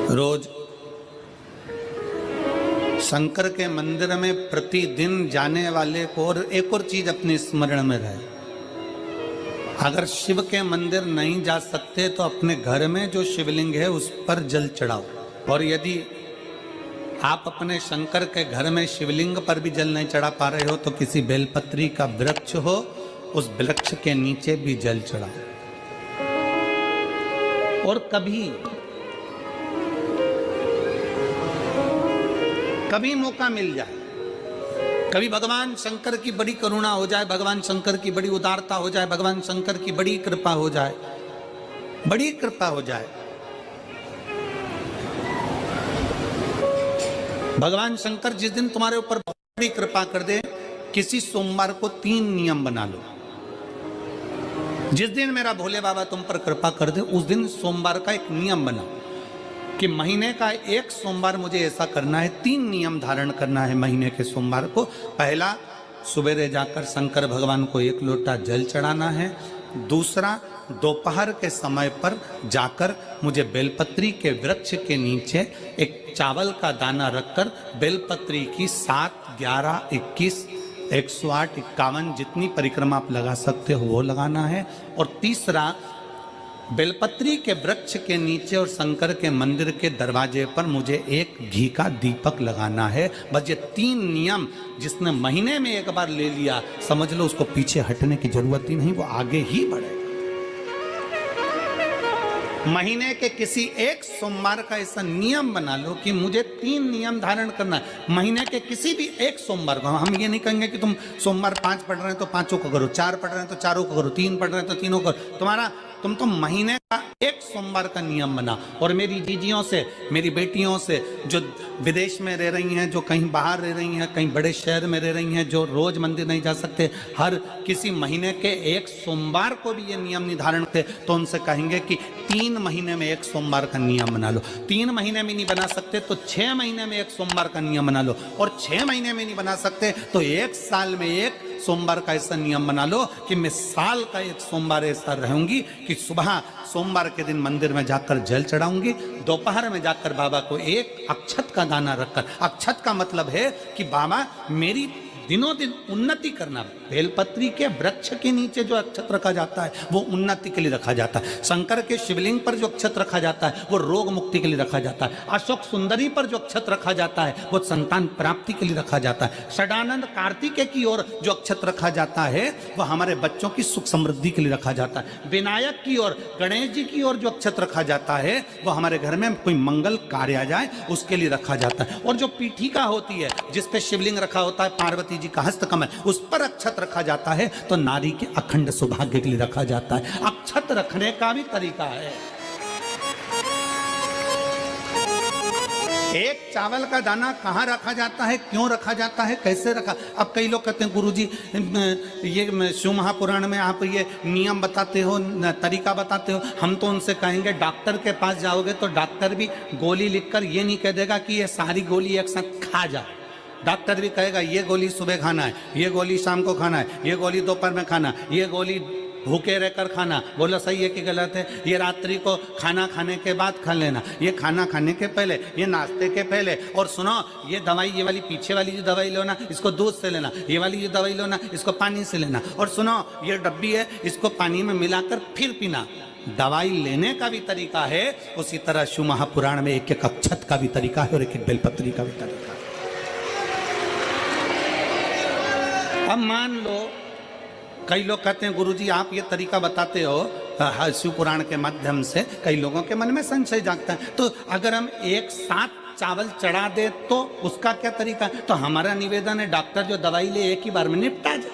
रोज शंकर के मंदिर में प्रतिदिन जाने वाले को और एक और चीज अपने स्मरण में रहे, अगर शिव के मंदिर नहीं जा सकते तो अपने घर में जो शिवलिंग है उस पर जल चढ़ाओ। और यदि आप अपने शंकर के घर में शिवलिंग पर भी जल नहीं चढ़ा पा रहे हो तो किसी बेलपत्री का वृक्ष हो, उस वृक्ष के नीचे भी जल चढ़ाओ। और कभी मौका मिल जाए, कभी भगवान शंकर की बड़ी करुणा हो जाए, भगवान शंकर की बड़ी उदारता हो जाए, भगवान शंकर की बड़ी कृपा हो जाए, बड़ी कृपा हो जाए, भगवान शंकर जिस दिन तुम्हारे ऊपर बड़ी कृपा कर दे, किसी सोमवार को 3 नियम बना लो। जिस दिन मेरा भोले बाबा तुम पर कृपा कर दे उस दिन सोमवार का एक नियम बनाओ कि महीने का एक सोमवार मुझे ऐसा करना है, 3 नियम धारण करना है महीने के सोमवार को। पहला, सुबेरे जाकर शंकर भगवान को 1 लोटा जल चढ़ाना है। दूसरा, दोपहर के समय पर जाकर मुझे बेलपत्री के वृक्ष के नीचे एक चावल का दाना रखकर बेलपत्री की 7, 11, 21, 108, 51 जितनी परिक्रमा आप लगा सकते हो वो लगाना है। और तीसरा, बेलपत्री के वृक्ष के नीचे और शंकर के मंदिर के दरवाजे पर मुझे एक घी का दीपक लगाना है। बस ये 3 नियम जिसने महीने में एक बार ले लिया, समझ लो उसको पीछे हटने की जरूरत ही नहीं, वो आगे ही बढ़े। महीने के किसी एक सोमवार का ऐसा नियम बना लो कि मुझे 3 नियम धारण करना है महीने के किसी भी एक सोमवार को। हम ये नहीं कहेंगे कि तुम सोमवार 5 पढ़ रहे हैं तो 5 को करो, 4 पढ़ रहे हैं तो 4 को करो, 3 पढ़ रहे हैं तो 3 को करो। तुम तो महीने का एक सोमवार का नियम बना। और मेरी जीजियों से, मेरी बेटियों से जो विदेश में रह रही हैं, जो कहीं बाहर रह रही हैं, कहीं बड़े शहर में रह रही हैं, जो रोज मंदिर नहीं जा सकते, हर किसी महीने के एक सोमवार को भी ये नियम निर्धारण थे, तो उनसे कहेंगे कि 3 महीने में एक सोमवार का नियम बना लो। 3 महीने में नहीं बना सकते तो 6 महीने में एक सोमवार का नियम बना लो। और 6 महीने में नहीं बना सकते तो 1 साल में एक सोमवार का ऐसा नियम बना लो कि मैं साल का एक सोमवार ऐसा रहूंगी कि सुबह सोमवार के दिन मंदिर में जाकर जल चढ़ाऊंगी, दोपहर में जाकर बाबा को एक अक्षत का दाना रखकर, अक्षत का मतलब है कि बाबा मेरी दिनों दिन उन्नति करना। बेलपत्री के वृक्ष के नीचे जो अक्षत रखा जाता है वो उन्नति के लिए रखा जाता है। शंकर के शिवलिंग पर जो अक्षत रखा जाता है वो रोग मुक्ति के लिए रखा जाता है। अशोक सुंदरी पर जो अक्षत रखा जाता है वो संतान प्राप्ति के लिए रखा जाता है। षडानंद कार्तिकेय की ओर जो अक्षत रखा जाता है वो हमारे बच्चों की सुख समृद्धि के लिए रखा जाता है। विनायक की ओर, गणेश जी की ओर जो अक्षत रखा जाता है वो हमारे घर में कोई मंगल कार्य आ जाए उसके लिए रखा जाता है। और जो पीठिका होती है जिसपे शिवलिंग रखा होता है, पार्वती जी का हस्तकमल, उस पर अक्षत रखा जाता है तो नारी के अखंड सौभाग्य के लिए रखा जाता है। अक्षत रखने का भी तरीका है। एक चावल का दाना कहाँ रखा जाता है, क्यों रखा जाता है, कैसे रखा। अब कई लोग कहते हैं गुरुजी ये शिव महापुराण में आप ये नियम बताते हो, तरीका बताते हो। हम तो उनसे कहेंगे डॉक्टर के पास जाओगे तो डॉक्टर भी गोली लिखकर ये नहीं कह देगा कि ये सारी गोली एक साथ खा जाओ। डॉक्टर भी कहेगा ये गोली सुबह खाना है, ये गोली शाम को खाना है, ये गोली दोपहर में खाना, ये गोली भूखे रहकर खाना। बोलो सही है कि गलत है? ये रात्रि को खाना खाने के बाद खा लेना, ये खाना खाने के पहले, ये नाश्ते के पहले। और सुनो, ये दवाई, ये वाली पीछे वाली जो दवाई लो ना इसको दूध से लेना, ये वाली जो दवाई लो ना इसको पानी से लेना। और सुनो, ये डब्बी है इसको पानी में मिलाकर फिर पीना। दवाई लेने का भी तरीका है, उसी तरह शिव महापुराण में एक एक अक्षत का भी तरीका है और एक एक बेलपत्री का भी तरीका है। अब मान लो कई लोग कहते हैं गुरुजी आप ये तरीका बताते हो शिव पुराण के माध्यम से, कई लोगों के मन में संशय जागता है, तो अगर हम एक साथ चावल चढ़ा दे तो उसका क्या तरीका है? तो हमारा निवेदन है डॉक्टर जो दवाई ले एक ही बार में निपटा जाए।